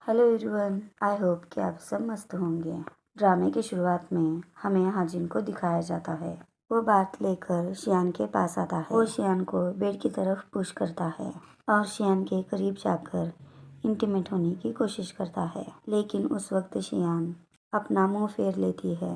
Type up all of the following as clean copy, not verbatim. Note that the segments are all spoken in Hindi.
हेलो एवरीवन, आई होप कि आप सब मस्त होंगे। ड्रामे की शुरुआत में हमें हाजिन को दिखाया जाता है। वो बात लेकर शियान के पास आता है। वो शियान को बेड की तरफ पुश करता है और शियान के करीब जाकर इंटीमेट होने की कोशिश करता है, लेकिन उस वक्त शियान अपना मुंह फेर लेती है।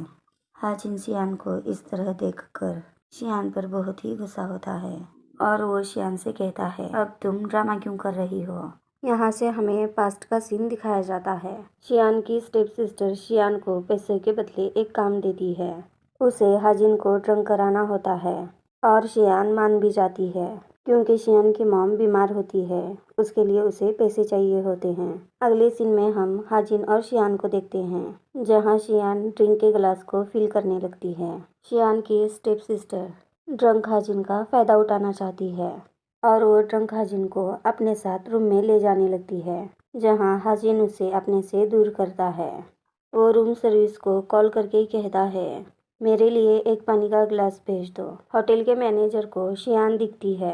हाजिन शियान को इस तरह देखकर शियान पर बहुत ही गुस्सा होता है और वो शियान से कहता है, अब तुम ड्रामा क्यों कर रही हो। यहाँ से हमें पास्ट का सीन दिखाया जाता है। शियान की स्टेप सिस्टर शियान को पैसे के बदले एक काम देती है। उसे हाजिन को ड्रंक कराना होता है और शियान मान भी जाती है, क्योंकि शियान की मॉम बीमार होती है। उसके लिए उसे पैसे चाहिए होते हैं। अगले सीन में हम हाजिन और शियान को देखते हैं, जहाँ शियान ड्रिंक के गिलास को फिल करने लगती है। शियान की स्टेप सिस्टर ड्रंक हाजिन का फ़ायदा उठाना चाहती है और वो ड्रंक हाजिन को अपने साथ रूम में ले जाने लगती है, जहां हाजिन उसे अपने से दूर करता है। वो रूम सर्विस को कॉल करके कहता है, मेरे लिए एक पानी का गिलास भेज दो। होटल के मैनेजर को शियान दिखती है।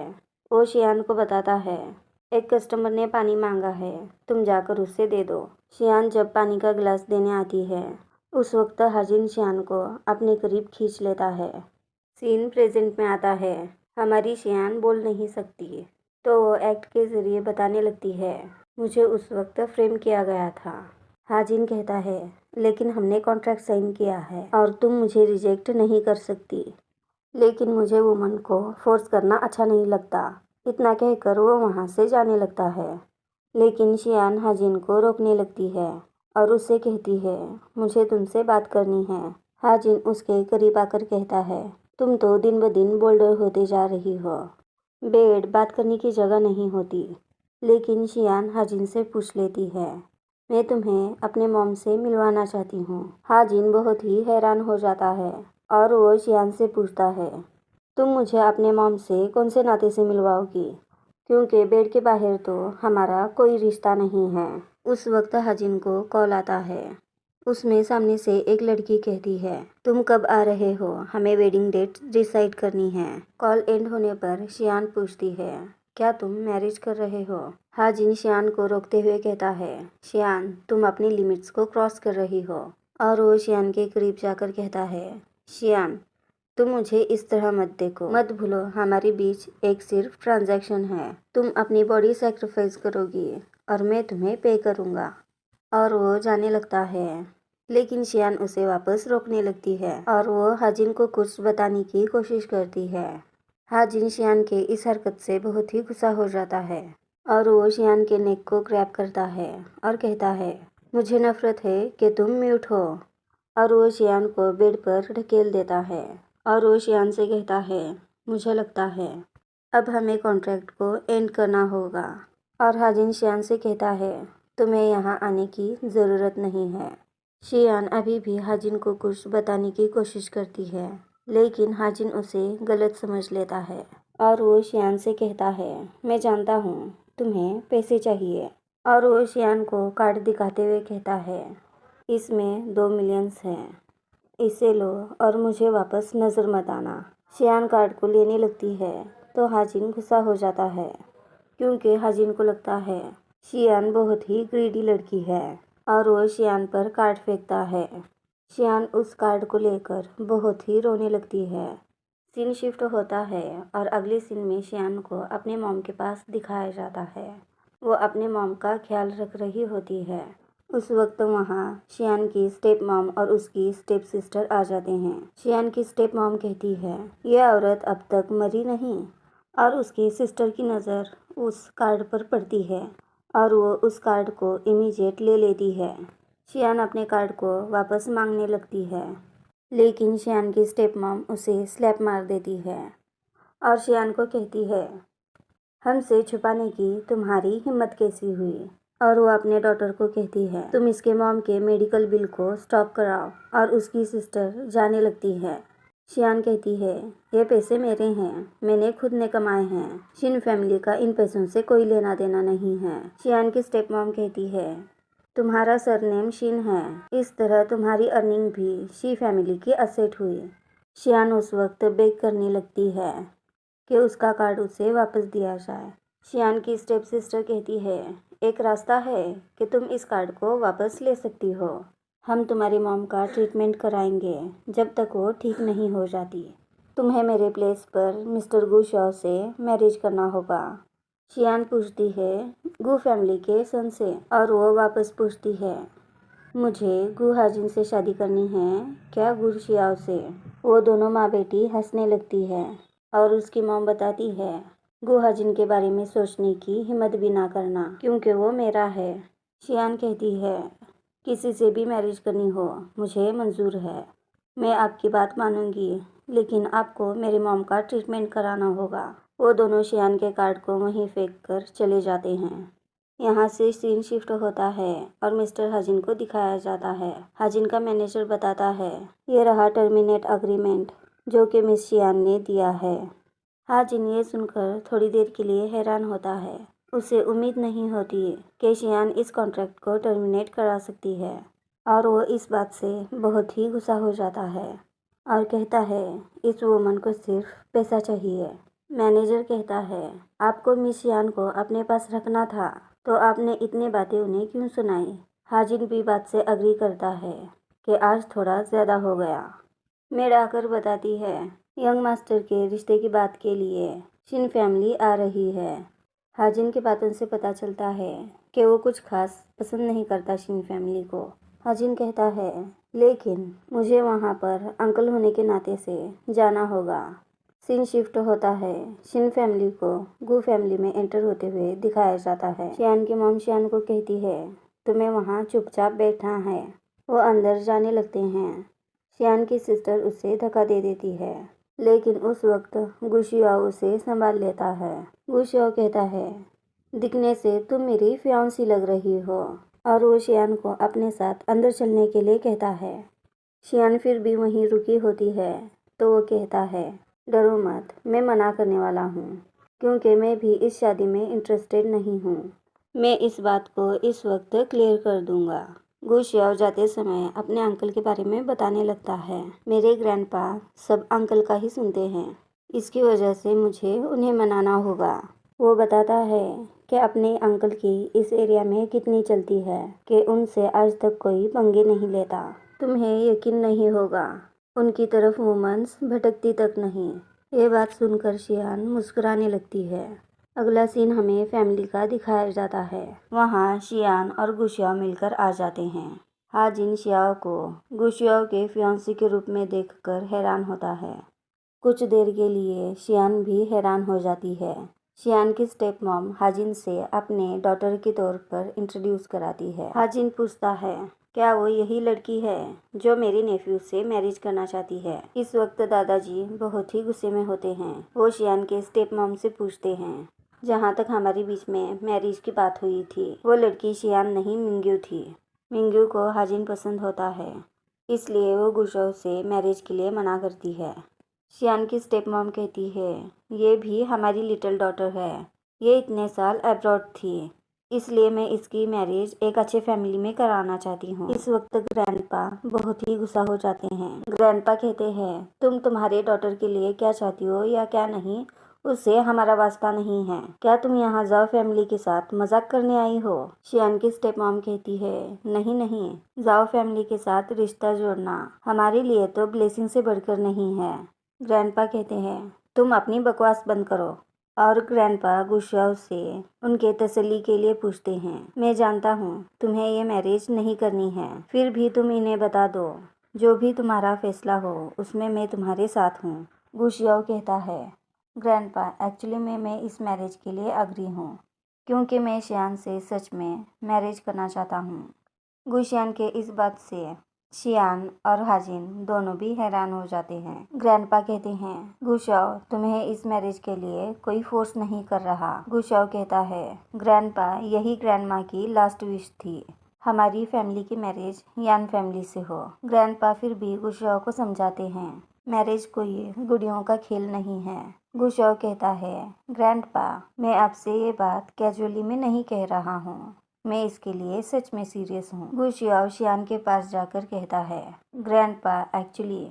वो शियान को बताता है, एक कस्टमर ने पानी मांगा है, तुम जाकर उससे दे दो। शियान जब पानी का गिलास देने आती है, उस वक्त हाजिन शियान को अपने करीब खींच लेता है। सीन प्रेजेंट में आता है। हमारी शियान बोल नहीं सकती, तो वो एक्ट के ज़रिए बताने लगती है, मुझे उस वक्त फ्रेम किया गया था। हाजिन कहता है, लेकिन हमने कॉन्ट्रैक्ट साइन किया है और तुम मुझे रिजेक्ट नहीं कर सकती। लेकिन मुझे वुमन को फोर्स करना अच्छा नहीं लगता। इतना कहकर वो वहाँ से जाने लगता है, लेकिन शियान हाजिन को रोकने लगती है और उससे कहती है, मुझे तुमसे बात करनी है। हाजिन उसके करीब आकर कहता है, तुम तो दिन ब दिन बोल्डर होते जा रही हो। बेड बात करने की जगह नहीं होती। लेकिन शियान हाजिन से पूछ लेती है, मैं तुम्हें अपने मॉम से मिलवाना चाहती हूँ। हाजिन बहुत ही हैरान हो जाता है और वो शियान से पूछता है, तुम मुझे अपने मॉम से कौन से नाते से मिलवाओगी, क्योंकि बेड के बाहर तो हमारा कोई रिश्ता नहीं है। उस वक्त हाजिन को कॉल आता है। उसमें सामने से एक लड़की कहती है, तुम कब आ रहे हो, हमें वेडिंग डेट डिसाइड करनी है। कॉल एंड होने पर शियान पूछती है, क्या तुम मैरिज कर रहे हो। हाजिन शियान को रोकते हुए कहता है, शियान तुम अपनी लिमिट्स को क्रॉस कर रही हो। और वो शियान के करीब जाकर कहता है, शियान तुम मुझे इस तरह मत देखो, मत भूलो हमारे बीच एक सिर्फ ट्रांजैक्शन है। तुम अपनी बॉडी सेक्रीफाइस करोगी और मैं तुम्हें पे करूँगा। और वो जाने लगता है, लेकिन शियान उसे वापस रोकने लगती है और वो हाजिन को कुछ बताने की कोशिश करती है। हाजिन शियान के इस हरकत से बहुत ही गुस्सा हो जाता है और वो शियान के नेक को ग्रैब करता है और कहता है, मुझे नफरत है कि तुम म्यूट हो। और वो शियान को बेड पर ढकेल देता है और वो शियान से कहता है, मुझे लगता है अब हमें कॉन्ट्रैक्ट को एंड करना होगा। और हाजिन शियान से कहता है, तुम्हें यहाँ आने की ज़रूरत नहीं है। शियान अभी भी हाजिन को कुछ बताने की कोशिश करती है, लेकिन हाजिन उसे गलत समझ लेता है और वो शियान से कहता है, मैं जानता हूँ तुम्हें पैसे चाहिए। और वो शियान को कार्ड दिखाते हुए कहता है, इसमें 2 मिलियंस हैं, इसे लो और मुझे वापस नज़र मत आना। शियान कार्ड को लेने लगती है तो हाजिन गुस्सा हो जाता है, क्योंकि हाजिन को लगता है शियान बहुत ही ग्रीडी लड़की है और वो शियान पर कार्ड फेंकता है। शियान उस कार्ड को लेकर बहुत ही रोने लगती है। सीन शिफ्ट होता है और अगले सीन में शियान को अपने मॉम के पास दिखाया जाता है। वो अपने मॉम का ख्याल रख रही होती है। उस वक्त वहाँ शियान की स्टेप मॉम और उसकी स्टेप सिस्टर आ जाते हैं। शियान की स्टेप मॉम कहती है, ये औरत अब तक मरी नहीं। और उसकी सिस्टर की नज़र उस कार्ड पर पड़ती है और वो उस कार्ड को इमीडिएट ले लेती है। शियान अपने कार्ड को वापस मांगने लगती है, लेकिन शियान की स्टेप मॉम उसे स्लैप मार देती है और शियान को कहती है, हमसे छुपाने की तुम्हारी हिम्मत कैसी हुई। और वो अपने डॉटर को कहती है, तुम इसके मॉम के मेडिकल बिल को स्टॉप कराओ। और उसकी सिस्टर जाने लगती है। शियान कहती है, ये पैसे मेरे हैं, मैंने खुद ने कमाए हैं। शिन फैमिली का इन पैसों से कोई लेना देना नहीं है। शियान की स्टेप मॉम कहती है, तुम्हारा सरनेम शिन है, इस तरह तुम्हारी अर्निंग भी शी फैमिली की असेट हुई। शियान उस वक्त बेग करने लगती है कि उसका कार्ड उसे वापस दिया जाए। शियान की स्टेप सिस्टर कहती है, एक रास्ता है कि तुम इस कार्ड को वापस ले सकती हो। हम तुम्हारी मॉम का ट्रीटमेंट कराएंगे जब तक वो ठीक नहीं हो जाती। तुम्हें मेरे प्लेस पर मिस्टर गु शाओ से मैरिज करना होगा। शियान पूछती है गु फैमिली के सन से, और वो वापस पूछती है मुझे गु हाजिन से शादी करनी है क्या गु शियाओ से। वो दोनों माँ बेटी हंसने लगती है और उसकी मॉम बताती है गु हाजिन के बारे में सोचने की हिम्मत भी ना करना क्योंकि वो मेरा है। शियान कहती है किसी से भी मैरिज करनी हो मुझे मंजूर है, मैं आपकी बात मानूंगी, लेकिन आपको मेरी मॉम का ट्रीटमेंट कराना होगा। वो दोनों शियान के कार्ड को वहीं फेंक कर चले जाते हैं। यहाँ से सीन शिफ्ट होता है और मिस्टर हाजिन को दिखाया जाता है। हाजिन का मैनेजर बताता है ये रहा टर्मिनेट अग्रीमेंट जो कि मिस शियान ने दिया है। हाजिन ये सुनकर थोड़ी देर के लिए हैरान होता है। उसे उम्मीद नहीं होती कि शियान इस कॉन्ट्रैक्ट को टर्मिनेट करा सकती है और वो इस बात से बहुत ही गुस्सा हो जाता है और कहता है इस वुमन को सिर्फ पैसा चाहिए। मैनेजर कहता है आपको मिस शियान को अपने पास रखना था तो आपने इतनी बातें उन्हें क्यों सुनाई। हाजिन भी बात से अग्री करता है कि आज थोड़ा ज़्यादा हो गया। मेड आकर बताती है यंग मास्टर के रिश्ते की बात के लिए शिन फैमिली आ रही है। हाजिन की बातों से पता चलता है कि वो कुछ खास पसंद नहीं करता शिन फैमिली को। हाजिन कहता है लेकिन मुझे वहाँ पर अंकल होने के नाते से जाना होगा। सीन शिफ्ट होता है। शिन फैमिली को गु फैमिली में एंटर होते हुए दिखाया जाता है। शियान की मॉम शियान को कहती है तुम्हें वहाँ चुपचाप बैठना है। वो अंदर जाने लगते हैं। शियान की सिस्टर उसे धक्का दे देती है, लेकिन उस वक्त गु शियाओ उसे संभाल लेता है। गु शियाओ कहता है दिखने से तुम मेरी फियांसी लग रही हो, और वो शियान को अपने साथ अंदर चलने के लिए कहता है। शियान फिर भी वहीं रुकी होती है तो वो कहता है डरो मत, मैं मना करने वाला हूँ क्योंकि मैं भी इस शादी में इंटरेस्टेड नहीं हूँ। मैं इस बात को इस वक्त क्लियर कर दूंगा। गु शियाओ जाते समय अपने अंकल के बारे में बताने लगता है। मेरे ग्रैंडपा सब अंकल का ही सुनते हैं, इसकी वजह से मुझे उन्हें मनाना होगा। वो बताता है कि अपने अंकल की इस एरिया में कितनी चलती है कि उनसे आज तक कोई पंगे नहीं लेता। तुम्हें यकीन नहीं होगा उनकी तरफ वुमन्स भटकती तक नहीं। ये बात सुनकर शियान मुस्कुराने लगती है। अगला सीन हमें फैमिली का दिखाया जाता है। वहाँ शियान और गु शियाओ मिलकर आ जाते हैं। हाजिन शियाओ को गु शियाओ के फियांसी के रूप में देखकर हैरान होता है। कुछ देर के लिए शियान भी हैरान हो जाती है। शियान की स्टेप मॉम हाजिन से अपने डॉटर के तौर पर इंट्रोड्यूस कराती है। हाजिन पूछता है क्या वो यही लड़की है जो मेरे नेफ्यू से मैरिज करना चाहती है। इस वक्त दादाजी बहुत ही गुस्से में होते हैं। वो शियान के स्टेप मॉम से पूछते हैं जहाँ तक हमारे बीच में मैरिज की बात हुई थी वो लड़की शियान नहीं मिंग्यू थी। मिंग्यू को हाजिन पसंद होता है, इसलिए वो गु शियाओ से मैरिज के लिए मना करती है। शियान की स्टेप मॉम कहती है ये भी हमारी लिटिल डॉटर है, ये इतने साल अब्रॉड थी, इसलिए मैं इसकी मैरिज एक अच्छे फैमिली में कराना चाहती हूँ। इस वक्त ग्रैंडपा बहुत ही गुस्सा हो जाते हैं। ग्रैंडपा कहते हैं तुम तुम्हारे डॉटर के लिए क्या चाहती हो या क्या नहीं उससे हमारा वास्ता नहीं है। क्या तुम यहाँ जाओ फैमिली के साथ मजाक करने आई हो। शियान की स्टेप मॉम कहती है नहीं नहीं, जाओ फैमिली के साथ रिश्ता जोड़ना हमारे लिए तो ब्लेसिंग से बढ़कर नहीं है। ग्रैंडपा कहते हैं तुम अपनी बकवास बंद करो, और ग्रैंडपा गु शियाओ से उनके तसल्ली के लिए पूछते हैं मैं जानता हूँ तुम्हें ये मैरिज नहीं करनी है, फिर भी तुम इन्हें बता दो जो भी तुम्हारा फैसला हो उसमें मैं तुम्हारे साथ हूँ। गु शियाओ कहता है ग्रैंडपा एक्चुअली मैं इस मैरिज के लिए अग्री हूँ क्योंकि मैं शियान से सच में मैरिज करना चाहता हूँ। गु शियान के इस बात से शियान और हाजिन दोनों भी हैरान हो जाते हैं। ग्रैंडपा कहते हैं गु शियाओ तुम्हें इस मैरिज के लिए कोई फोर्स नहीं कर रहा। गु शियाओ कहता है ग्रैंडपा यही ग्रैंडमा की लास्ट विश थी, हमारी फैमिली की मैरिज यान फैमिली से हो। ग्रैंडपा फिर भी गु शियाओ को समझाते हैं मैरिज कोई गुड़ियों का खेल नहीं है। गु शियाओ कहता है ग्रैंडपा मैं आपसे ये बात कैजुअली में नहीं कह रहा हूँ, मैं इसके लिए सच में सीरियस हूँ। गु शियाओ शियान के पास जाकर कहता है ग्रैंडपा एक्चुअली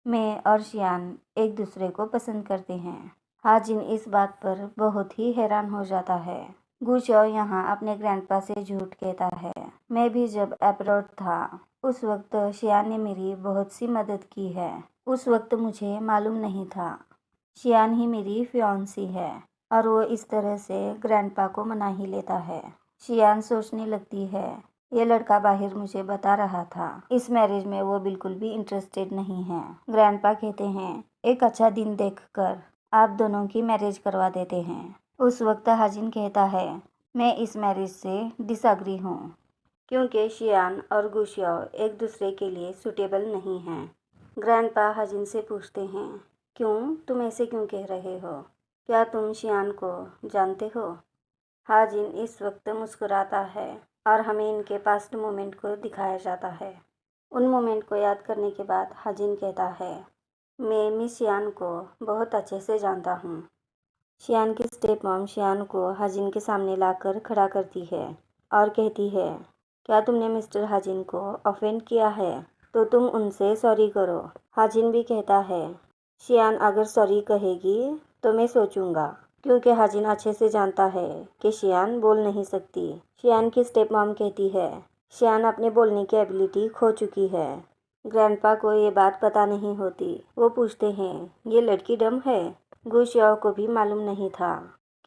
मैं और शियान एक दूसरे को पसंद करते हैं। हाजिन इस बात पर बहुत ही हैरान हो जाता है। गुशियाओ यहाँ अपने ग्रैंडपा से झूठ कहता है। मैं भी जब अब्रॉड था उस वक्त शियान ने मेरी बहुत सी मदद की है। उस वक्त मुझे मालूम नहीं था शियान ही मेरी फियांसी है और वो इस तरह से ग्रैंडपा को मना ही लेता है। शियान सोचने लगती है ये लड़का बाहर मुझे बता रहा था इस मैरिज में वो बिल्कुल भी इंटरेस्टेड नहीं है। ग्रैंडपा कहते हैं एक अच्छा दिन देखकर आप दोनों की मैरिज करवा देते हैं। उस वक्त हाजिन कहता है मैं इस मैरिज से डिसएग्री हूँ क्योंकि शियान और गुशियाओ एक दूसरे के लिए सूटेबल नहीं हैं। ग्रैंडपा हाजिन से पूछते हैं क्यों, तुम ऐसे क्यों कह रहे हो? क्या तुम शियान को जानते हो? हाजिन इस वक्त मुस्कुराता है और हमें इनके पास्ट मोमेंट को दिखाया जाता है। उन मोमेंट को याद करने के बाद हाजिन कहता है मैं मिस शियान को बहुत अच्छे से जानता हूँ। शियान की स्टेप मॉम शियान को हाजिन के सामने लाकर खड़ा करती है और कहती है क्या तुमने मिस्टर हाजिन को ऑफेंड किया है तो तुम उनसे सॉरी करो। हाजिन भी कहता है शियान अगर सॉरी कहेगी तो मैं सोचूंगा, क्योंकि हाजिन अच्छे से जानता है कि शियान बोल नहीं सकती। शियान की स्टेप मॉम कहती है शियान अपने बोलने की एबिलिटी खो चुकी है। ग्रैंडपा को ये बात पता नहीं होती। वो पूछते हैं ये लड़की डम है? गुशियाओ को भी मालूम नहीं था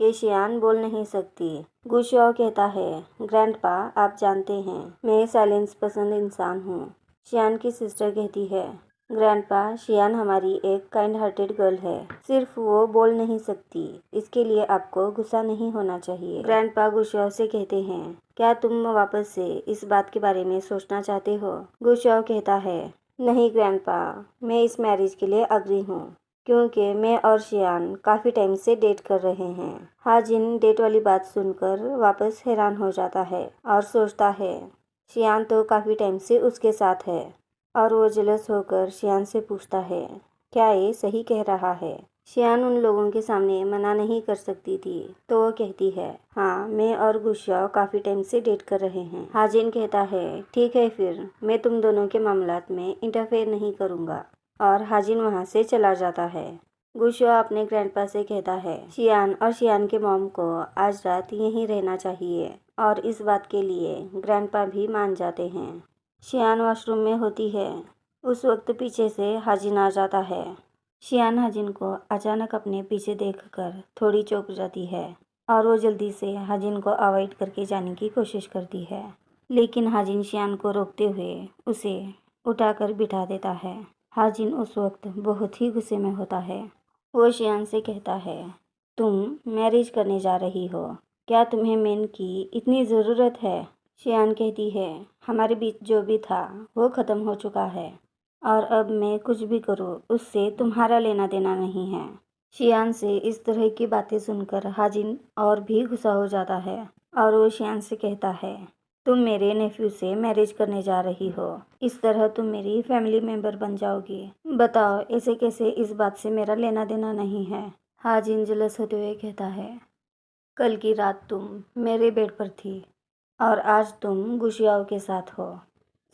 कि शियान बोल नहीं सकती। गुशियाओ कहता है ग्रैंडपा आप जानते हैं मैं साइलेंस पसंद इंसान हूँ। शियान की सिस्टर कहती है ग्रैंडपा शियान हमारी एक काइंड हार्टेड गर्ल है, सिर्फ वो बोल नहीं सकती, इसके लिए आपको गुस्सा नहीं होना चाहिए। ग्रैंडपा गुशियाओ से कहते हैं क्या तुम वापस से इस बात के बारे में सोचना चाहते हो? गुशियाओ कहता है नहीं ग्रैंडपा, मैं इस मैरिज के लिए अग्री हूँ क्योंकि मैं और शियान काफ़ी टाइम से डेट कर रहे हैं। हाजिन डेट वाली बात सुनकर वापस हैरान हो जाता है और सोचता है शियान तो काफ़ी टाइम से उसके साथ है। और वो जेलस होकर शियान से पूछता है क्या ये सही कह रहा है? शियान उन लोगों के सामने मना नहीं कर सकती थी तो वो कहती है हाँ मैं और गुशियाओ काफ़ी टाइम से डेट कर रहे हैं। हाजिन कहता है ठीक है फिर मैं तुम दोनों के मामलात में इंटरफेयर नहीं करूँगा और हाजिन वहाँ से चला जाता है। गुशियाओ अपने ग्रैंडपा से कहता है शियान और शियान के मॉम को आज रात यहीं रहना चाहिए और इस बात के लिए ग्रैंडपा भी मान जाते हैं। शियान वॉशरूम में होती है। उस वक्त पीछे से हाजिन आ जाता है। शियान हाजिन को अचानक अपने पीछे देखकर थोड़ी चौंक जाती है और वो जल्दी से हाजिन को अवॉइड करके जाने की कोशिश करती है, लेकिन हाजिन शियान को रोकते हुए उसे उठाकर बिठा देता है। हाजिन उस वक्त बहुत ही गुस्से में होता है। वो शियान से कहता है तुम मैरिज करने जा रही हो, क्या तुम्हें मेन की इतनी ज़रूरत है? शियान कहती है हमारे बीच जो भी था वो ख़त्म हो चुका है और अब मैं कुछ भी करूँ उससे तुम्हारा लेना देना नहीं है। शियान से इस तरह की बातें सुनकर हाजिन और भी गुस्सा हो जाता है और वो शियान से कहता है तुम मेरे नेफ्यू से मैरिज करने जा रही हो, इस तरह तुम मेरी फैमिली मेम्बर बन जाओगी। बताओ ऐसे कैसे, इस बात से मेरा लेना देना नहीं है। हाजिन जलस होते हुए कहता है कल की रात तुम मेरे बेड पर थी और आज तुम गुशियाओ के साथ हो।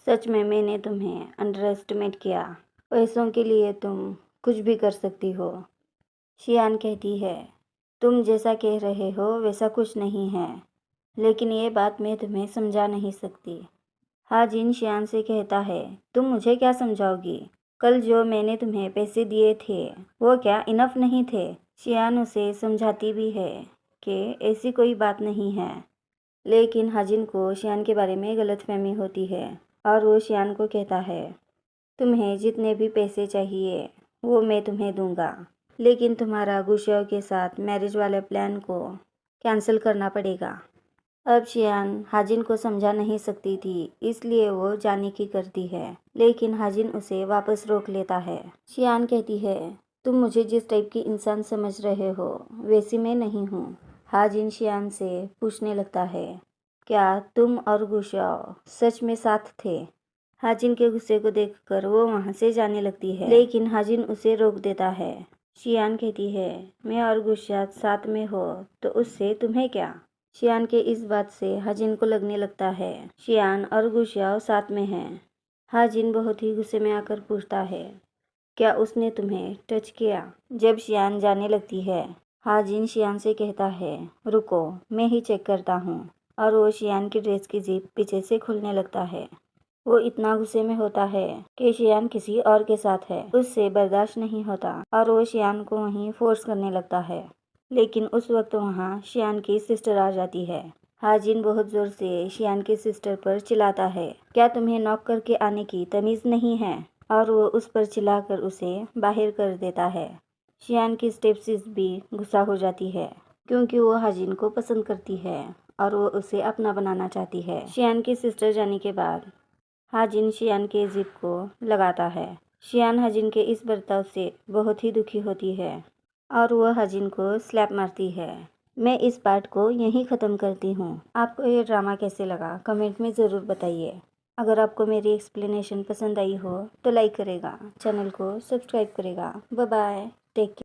सच में मैंने तुम्हें अंडर एस्टिमेट किया। पैसों के लिए तुम कुछ भी कर सकती हो। शियान कहती है तुम जैसा कह रहे हो वैसा कुछ नहीं है, लेकिन ये बात मैं तुम्हें समझा नहीं सकती। हाजिन शियान से कहता है तुम मुझे क्या समझाओगी? कल जो मैंने तुम्हें पैसे दिए थे वो क्या इनफ नहीं थे? शियान उसे समझाती भी है कि ऐसी कोई बात नहीं है, लेकिन हाजिन को शियान के बारे में गलतफहमी होती है और वो शियान को कहता है तुम्हें जितने भी पैसे चाहिए वो मैं तुम्हें दूंगा, लेकिन तुम्हारा गुशियाओ के साथ मैरिज वाले प्लान को कैंसिल करना पड़ेगा। अब शियान हाजिन को समझा नहीं सकती थी, इसलिए वो जाने की करती है, लेकिन हाजिन उसे वापस रोक लेता है। शियान कहती है तुम मुझे जिस टाइप की इंसान समझ रहे हो वैसी मैं नहीं हूँ। हाजिन शियान से पूछने लगता है क्या तुम और गुशियाओ सच में साथ थे? हाजिन के गुस्से को देखकर वो वहाँ से जाने लगती है, लेकिन हाजिन उसे रोक देता है। शियान कहती है मैं और गुशिया साथ में हो तो उससे तुम्हें क्या? शियान के इस बात से हाजिन को लगने लगता है शियान और गुशियाओ साथ में हैं। हाजिन बहुत ही गुस्से में आकर पूछता है क्या उसने तुम्हें टच किया? जब शियान जाने लगती है हाजिन शियान से कहता है, रुको मैं ही चेक करता हूँ। और वो शियान की ड्रेस की जिप पीछे से खुलने लगता है। वो इतना गुस्से में होता है कि शियान किसी और के साथ है। उससे बर्दाश्त नहीं होता और वो शियान को वहीं फोर्स करने लगता है। लेकिन उस वक्त वहाँ शियान की सिस्टर आ जाती है। हाजिन बहुत जोर से शियान की सिस्टर पर चिल्लाता है, क्या तुम्हें नॉक करके आने की तमीज़ नहीं है? और वो उस पर चिल्लाकर उसे बाहर कर देता है। शियान की स्टेपसिस भी गुस्सा हो जाती है क्योंकि वो हाजिन को पसंद करती है और वो उसे अपना बनाना चाहती है। शियान की सिस्टर जाने के बाद हाजिन शियान के जिप को लगाता है। शियान हाजिन के इस बर्ताव से बहुत ही दुखी होती है और वह हाजिन को स्लैप मारती है। मैं इस पार्ट को यहीं ख़त्म करती हूँ। आपको ये ड्रामा कैसे लगा कमेंट में ज़रूर बताइए। अगर आपको मेरी एक्सप्लेनेशन पसंद आई हो तो लाइक करेगा, चैनल को सब्सक्राइब करेगा। Bye bye, take care.